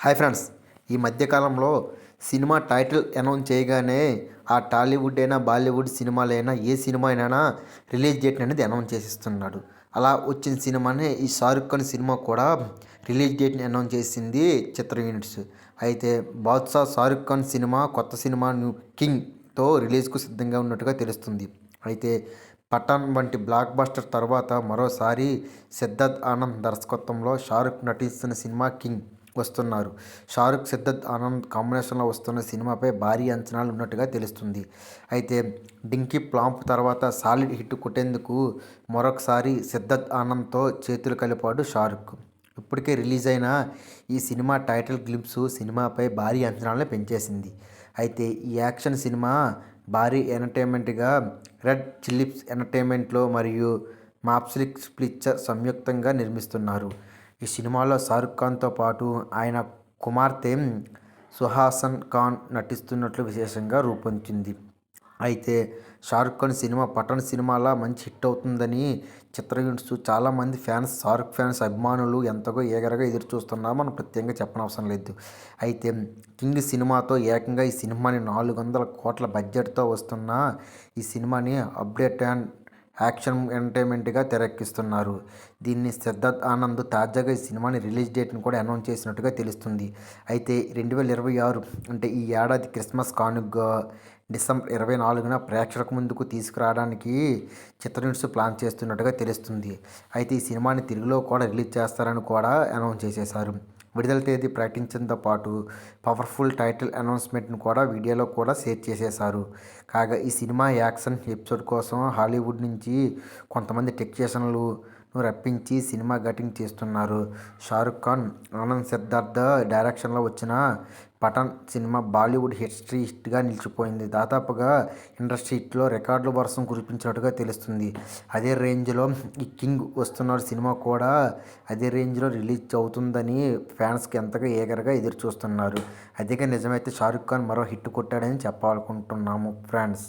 Hi friends, ఈ మధ్యకాలంలో cinema title announce చేయగానే ఆ టాలీవుడ్ అయినా బాలీవుడ్ సినిమాలైనా ఏ సినిమా అయినా రిలీజ్ డేట్ అనేది అనౌన్స్ చేసిస్తున్నాడు. అలా వచ్చిన సినిమానే ఈ షారుఖ్ ఖాన్ సినిమా కూడా రిలీజ్ డేట్ని అనౌన్స్ చేసింది చిత్ర యూనిట్స్. అయితే బాద్షా షారుఖ్ ఖాన్ సినిమా కొత్త సినిమా న్యూ కింగ్తో రిలీజ్కు సిద్ధంగా ఉన్నట్టుగా తెలుస్తుంది. అయితే పఠాన్ వంటి బ్లాక్ బస్టర్ తర్వాత మరోసారి సిద్ధార్థ్ ఆనంద్ దర్శకత్వంలో షారుఖ్ నటిస్తున్న సినిమా కింగ్ వస్తున్నారు. షారుఖ్, సిద్ధార్థ్ ఆనంద్ కాంబినేషన్లో వస్తున్న సినిమాపై భారీ అంచనాలు ఉన్నట్టుగా తెలుస్తుంది. అయితే డింకీ ఫ్లాప్ తర్వాత సాలిడ్ హిట్ కొట్టేందుకు మరొకసారి సిద్ధార్థ్ ఆనంద్తో చేతులు కలిపాడు షారుఖ్. ఇప్పటికే రిలీజ్ అయిన ఈ సినిమా టైటిల్ గ్లింప్స్ సినిమాపై భారీ అంచనాలను పెంచేసింది. అయితే ఈ యాక్షన్ సినిమా భారీ ఎంటర్టైన్మెంట్గా రెడ్ చిల్లీస్ ఎంటర్టైన్మెంట్లో మరియు మాప్స్లిక్స్ పిక్చర్స్ సంయుక్తంగా నిర్మిస్తున్నారు. ఈ సినిమాలో షారుఖ్ ఖాన్తో పాటు ఆయన కుమార్తె సుహాసన్ ఖాన్ నటిస్తున్నట్లు విశేషంగా రూపొందించింది. అయితే షారుఖ్ ఖాన్ సినిమా పఠాన్ సినిమాలా మంచి హిట్ అవుతుందని చిత్ర యూనిట్స్ చాలామంది ఫ్యాన్స్, షారుఖ్ ఫ్యాన్స్, అభిమానులు ఎంతగా ఈగర్గా ఎదురు చూస్తున్నారో మనం ప్రత్యేకంగా చెప్పనవసరం లేదు. అయితే కింగ్ సినిమాతో ఏకంగా ఈ సినిమాని 400 కోట్ల బడ్జెట్తో వస్తున్న ఈ సినిమాని అప్డేట్ అండ్ యాక్షన్ ఎంటర్టైన్మెంట్గా తెరకెక్కిస్తున్నారు. దీన్ని సిద్ధార్థ్ ఆనంద్ తాజాగా ఈ సినిమాని రిలీజ్ డేట్ని కూడా అనౌన్స్ చేసినట్టుగా తెలుస్తుంది. అయితే 2026 అంటే ఈ ఏడాది క్రిస్మస్ కానుకగా డిసెంబర్ 24న ప్రేక్షకుల ముందుకు తీసుకురావడానికి చిత్ర యూనిట్స్ ప్లాన్ చేస్తున్నట్టుగా తెలుస్తుంది. అయితే ఈ సినిమాని తెలుగులో కూడా రిలీజ్ చేస్తారని కూడా అనౌన్స్ చేసేశారు. విడుదల తేదీ ప్రకటించడంతో పాటు పవర్ఫుల్ టైటిల్ అనౌన్స్మెంట్ను కూడా వీడియోలో కూడా షేర్ చేసేశారు. కాగా ఈ సినిమా యాక్షన్ ఎపిసోడ్ కోసం హాలీవుడ్ నుంచి కొంతమంది టెక్నీషియన్లను రప్పించి సినిమా షూటింగ్ చేస్తున్నారు. షారుఖ్ ఖాన్, ఆనంద్, సిద్ధార్థ్ డైరెక్షన్లో వచ్చిన పఠాన్ సినిమా బాలీవుడ్ హిట్గా నిలిచిపోయింది. దాదాపుగా ఇండస్ట్రీలో రికార్డుల వర్షం కురిపించినట్టుగా తెలుస్తుంది. అదే రేంజ్లో ఈ కింగ్ వస్తున్న సినిమా కూడా అదే రేంజ్లో రిలీజ్ అవుతుందని ఫ్యాన్స్కి ఎంతగా ఈగర్గా ఎదురు చూస్తున్నారు. అదేగా నిజమైతే షారుఖ్ ఖాన్ మరో హిట్ కొట్టాడని చెప్పాలనుకుంటున్నాము ఫ్రెండ్స్.